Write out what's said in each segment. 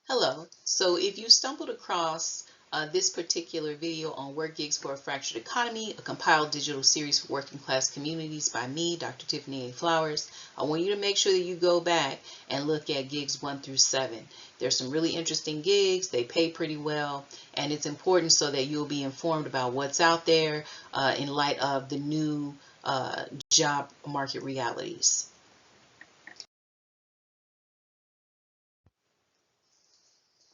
Hello. So if you stumbled across this particular video on Work Gigs for a Fractured Economy, a compiled digital series for working class communities by me, Dr. Tiffany A. Flowers, I want you to make sure that you go back and look at gigs 1 through 7. There's some really interesting gigs. They pay pretty well, and it's important so that you'll be informed about what's out there in light of the new job market realities.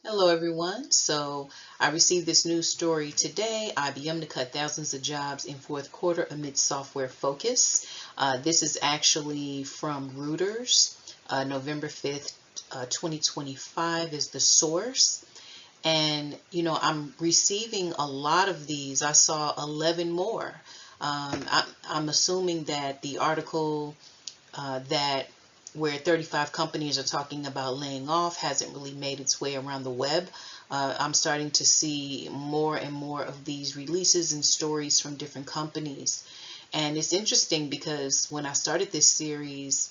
Hello everyone. So I received this news story today. IBM to cut thousands of jobs in fourth quarter amid software focus. This is actually from Reuters. November 5th, 2025 is the source. And, I'm receiving a lot of these. I saw 11 more. I'm assuming that the article that where 35 companies are talking about laying off hasn't really made its way around the web. I'm starting to see more and more of these releases and stories from different companies. And it's interesting because when I started this series,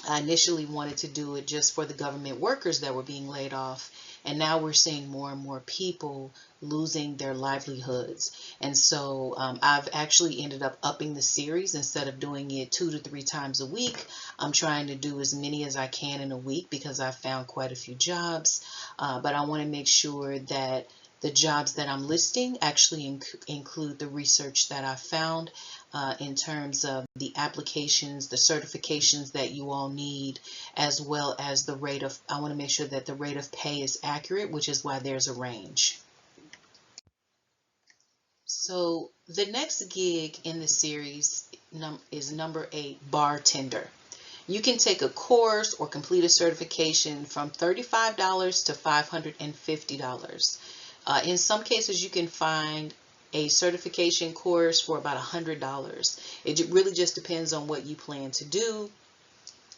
I initially wanted to do it just for the government workers that were being laid off. And now we're seeing more and more people losing their livelihoods. And so I've actually ended up upping the series. Instead of doing it 2 to 3 times a week, I'm trying to do as many as I can in a week because I've found quite a few jobs. But I want to make sure that the jobs that I'm listing actually include the research that I found in terms of the applications, the certifications that you all need, as well as the rate of, I want to make sure that the rate of pay is accurate, which is why there's a range. So the next gig in the series is number 8, bartender. You can take a course or complete a certification from $35 to $550. In some cases, you can find a certification course for about $100. It really just depends on what you plan to do.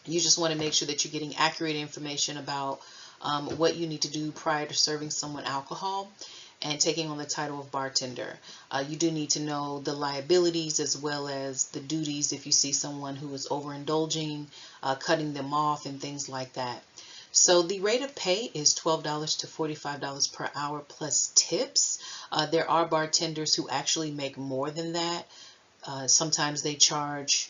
You just want to make sure that you're getting accurate information about what you need to do prior to serving someone alcohol and taking on the title of bartender. You do need to know the liabilities as well as the duties if you see someone who is overindulging, cutting them off, and things like that. So the rate of pay is $12 to $45 per hour plus tips. There are bartenders who actually make more than that. Sometimes they charge,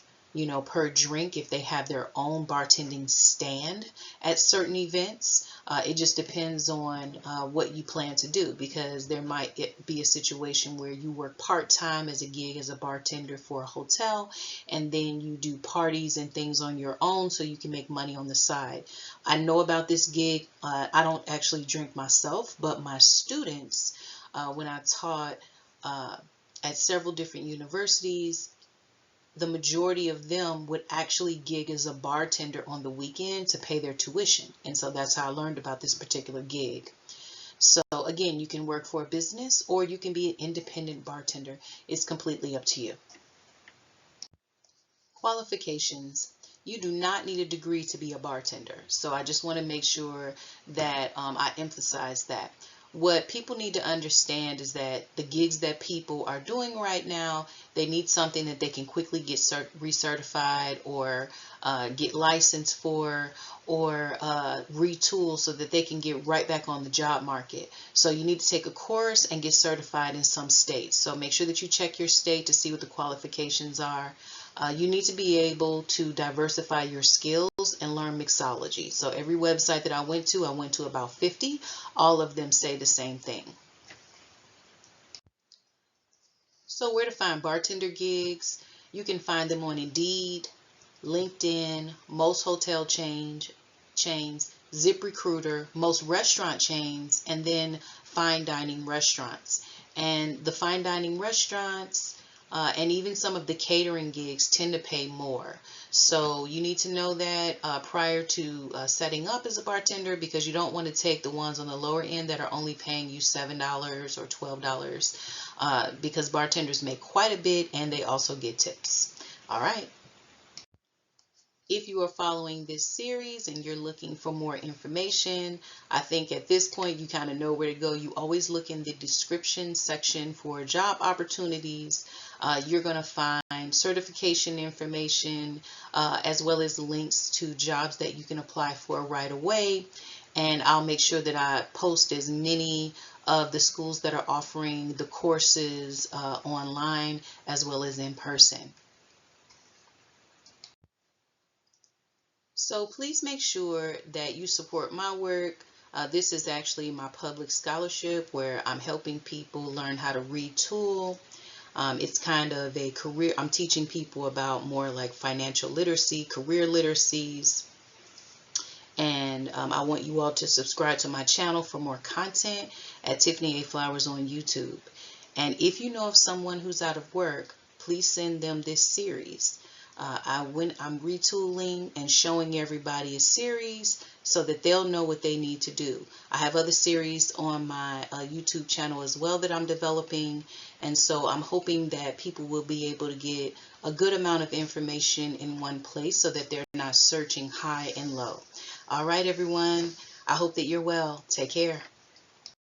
per drink if they have their own bartending stand at certain events. It just depends on what you plan to do, because there might be a situation where you work part-time as a gig as a bartender for a hotel, and then you do parties and things on your own so you can make money on the side. I know about this gig. I don't actually drink myself, but my students, when I taught at several different universities, the majority of them would actually gig as a bartender on the weekend to pay their tuition. And so that's how I learned about this particular gig. So again, you can work for a business or you can be an independent bartender. It's completely up to you. Qualifications. You do not need a degree to be a bartender. So I just want to make sure that I emphasize that. What people need to understand is that the gigs that people are doing right now, they need something that they can quickly get recertified or get licensed for, or retool so that they can get right back on the job market. So you need to take a course and get certified in some states. So make sure that you check your state to see what the qualifications are. You need to be able to diversify your skills and learn mixology. So every website that I went to about 50. All of them say the same thing. So where to find bartender gigs? You can find them on Indeed, LinkedIn, most hotel chains, ZipRecruiter, most restaurant chains, and then fine dining restaurants. And the fine dining restaurants and even some of the catering gigs tend to pay more. So you need to know that prior to setting up as a bartender, because you don't want to take the ones on the lower end that are only paying you $7 or $12, because bartenders make quite a bit and they also get tips. All right. If you are following this series and you're looking for more information, I think at this point you kind of know where to go. You always look in the description section for job opportunities. You're going to find certification information as well as links to jobs that you can apply for right away. and I'll make sure that I post as many of the schools that are offering the courses online as well as in person. So please make sure that you support my work. This is actually my public scholarship where I'm helping people learn how to retool. It's kind of a career, I'm teaching people about more like financial literacy, career literacies, and I want you all to subscribe to my channel for more content at Tiffany A Flowers on YouTube. And if you know of someone who's out of work, please send them this series. I'm retooling and showing everybody a series so that they'll know what they need to do. I have other series on my YouTube channel as well that I'm developing, and so I'm hoping that people will be able to get a good amount of information in one place so that they're not searching high and low. All right, everyone. I hope that you're well. Take care.